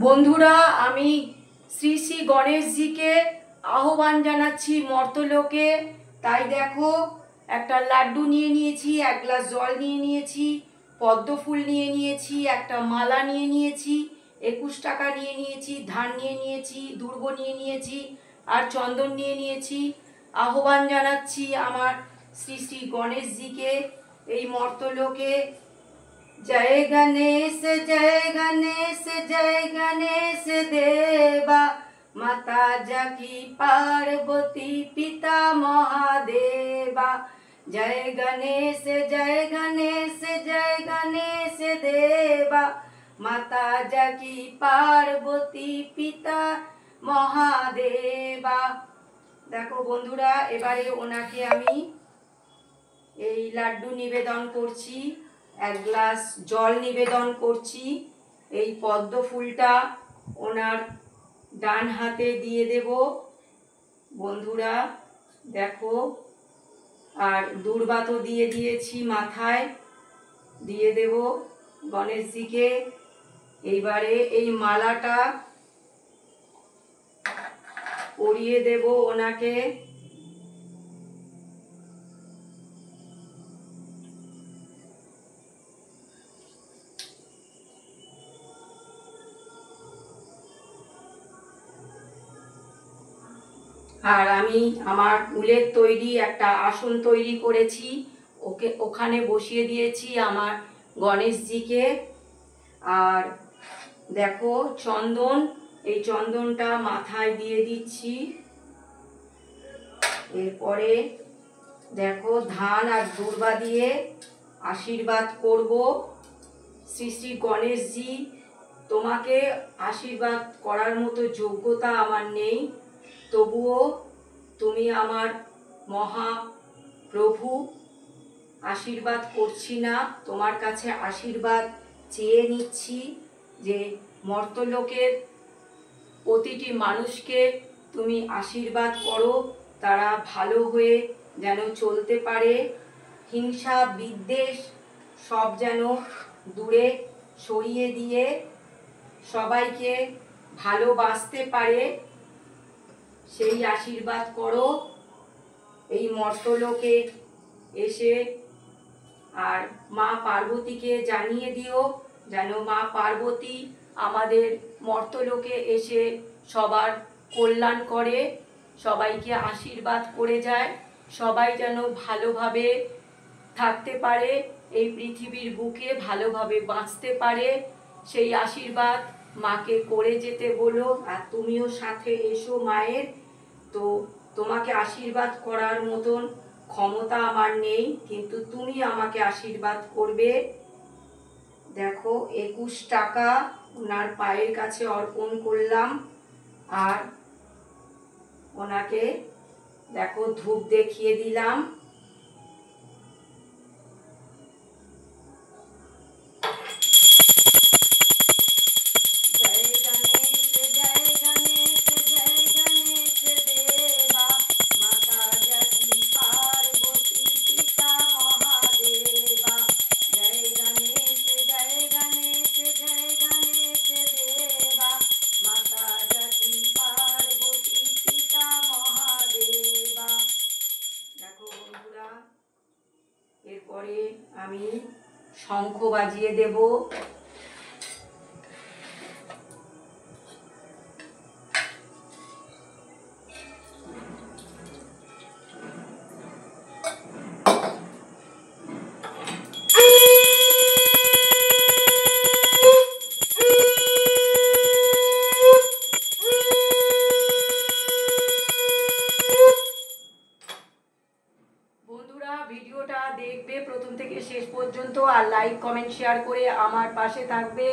বন্ধুরা, আমি শ্রী শ্রী গণেশজিকে আহ্বান জানাচ্ছি মর্তলোকে। তাই দেখো, একটা লাড্ডু নিয়ে নিয়েছি, এক গ্লাস জল নিয়ে নিয়েছি, পদ্ম ফুল নিয়ে নিয়েছি, একটা মালা নিয়ে নিয়েছি, 21 টাকা নিয়ে নিয়েছি, ধান নিয়ে নিয়েছি, দুর্ব নিয়ে নিয়েছি, আর চন্দন নিয়ে নিয়েছি। আহ্বান জানাচ্ছি আমার শ্রী শ্রী গণেশজিকে এই মর্তলোকে। जय गणेश जय गणेश जय गणेश देवा, माता जकी पार्वती पिता महादेवा। जय गणेश जय गणेश देवा, माता जकी पार्वती पिता महादेवा। देखो बंधुरा, एबारे ओनाके आमी এই লাড্ডু নিবেদন করছি, এক গ্লাস জল নিবেদন করছি। এই পদ্ম ফুলটা ওনার ডান হাতে দিয়ে দেব বন্ধুরা, দেখো। আর দুর্বাতো দিয়ে দিয়েছি, মাথায় দিয়ে দেব গণেশজিকে। এইবারে এই মালাটা পরিয়ে দেব ওনাকে। আর আমি আমার উলের তৈরি একটা আসন তৈরি করেছি, ওখানে বসিয়ে দিয়েছি আমার গণেশজিকে। আর দেখো চন্দন, এই চন্দনটা মাথায় দিয়ে দিচ্ছি। এরপরে দেখো ধান আর দুর্বা দিয়ে আশীর্বাদ করব। শ্রী শ্রী গণেশজি, তোমাকে আশীর্বাদ করার মতো যোগ্যতা আমার নেই, তবুও তুমি আমার মহাপ্রভু, আশীর্বাদ করছি না, তোমার কাছে আশীর্বাদ চেয়ে নিচ্ছি যে মর্তলোকের প্রতিটি মানুষকে তুমি আশীর্বাদ করো, তারা ভালো হয়ে যেন চলতে পারে, হিংসা বিদ্বেষ সব যেন দূরে সরিয়ে দিয়ে সবাইকে ভালোবাসতে পারে, সেই আশীর্বাদ করো এই মর্তলোকে এসে। আর মা পার্বতীকে জানিয়ে দিও যেন মা পার্বতী আমাদের মর্তলোকে এসে সবার কল্যাণ করে, সবাইকে আশীর্বাদ করে যায়, সবাই যেন ভালোভাবে থাকতে পারে, এই পৃথিবীর বুকে ভালোভাবে বাঁচতে পারে, সেই আশীর্বাদ মাকে করে যেতে বলো। আর তুমিও সাথে এসো মায়ের। তো তোমাকে আশীর্বাদ করার মতন ক্ষমতা আমার নেই, কিন্তু তুমি আমাকে আশীর্বাদ করবে। দেখো 21 টাকা ওনার পায়ের কাছে অর্পণ করলাম। আর ওনাকে দেখো ধূপ দেখিয়ে দিলাম। এরপরে আমি শঙ্খ বাজিয়ে দেব। ভিডিওটা দেখবে প্রথম থেকে শেষ পর্যন্ত, আর লাইক কমেন্ট শেয়ার করে আমার পাশে থাকবে।